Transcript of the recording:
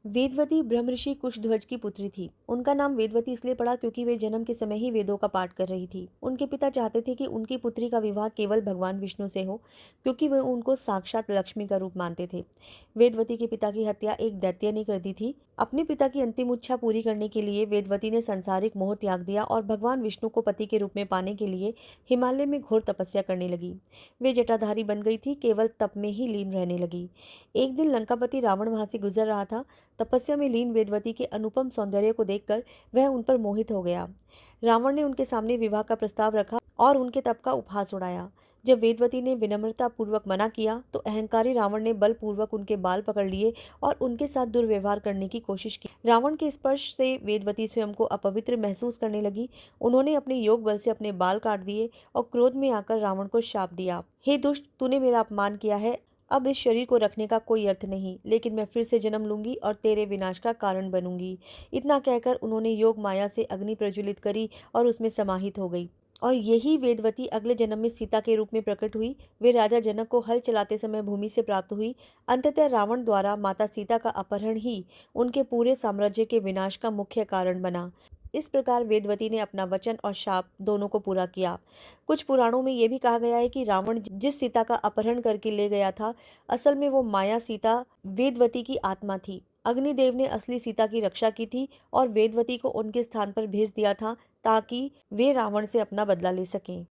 वेदवती ब्रह्मऋषि कुशध्वज की पुत्री थी। उनका नाम वेदवती इसलिए पड़ा क्योंकि वे जन्म के समय ही वेदों का पाठ कर रही थी। उनके पिता चाहते थे कि उनकी पुत्री का विवाह केवल भगवान विष्णु से हो, क्योंकि वे उनको साक्षात लक्ष्मी का रूप मानते थे। वेदवती के पिता की हत्या एक दैत्य ने कर दी थी। अपने पिता की अंतिम इच्छा पूरी करने के लिए वेदवती ने सांसारिक मोह त्याग दिया और भगवान विष्णु को पति के रूप में पाने के लिए हिमालय में घोर तपस्या करने लगी। वे जटाधारी बन गई थी, केवल तप में ही लीन रहने लगी। एक दिन लंकापति रावण वहां से गुजर रहा था। तपस्या में लीन वेदवती के अनुपम सौंदर्य को देखकर वह उन पर मोहित हो गया। रावण ने उनके सामने विवाह का प्रस्ताव रखा और उनके तप का उपहास उड़ाया। जब वेदवती ने विनम्रता पूर्वक मना किया तो अहंकारी रावण ने बलपूर्वक उनके बाल पकड़ लिए और उनके साथ दुर्व्यवहार करने की कोशिश की। रावण के स्पर्श से वेदवती स्वयं को अपवित्र महसूस करने लगी। उन्होंने अपने योग बल से अपने बाल काट दिए और क्रोध में आकर रावण को शाप दिया, हे दुष्ट, तूने मेरा अपमान किया है। अब इस शरीर को रखने का कोई अर्थ नहीं, लेकिन मैं फिर से जन्म लूंगी और तेरे विनाश का कारण बनूंगी। इतना कहकर उन्होंने योग माया से अग्नि प्रज्वलित करी और उसमें समाहित हो गई। और यही वेदवती अगले जन्म में सीता के रूप में प्रकट हुई। वे राजा जनक को हल चलाते समय भूमि से प्राप्त हुई। अंततः रावण द्वारा माता सीता का अपहरण ही उनके पूरे साम्राज्य के विनाश का मुख्य कारण बना। इस प्रकार वेदवती ने अपना वचन और शाप दोनों को पूरा किया। कुछ पुराणों में यह भी कहा गया है कि रावण जिस सीता का अपहरण करके ले गया था, असल में वो माया सीता वेदवती की आत्मा थी। अग्निदेव ने असली सीता की रक्षा की थी और वेदवती को उनके स्थान पर भेज दिया था ताकि वे रावण से अपना बदला ले सकें।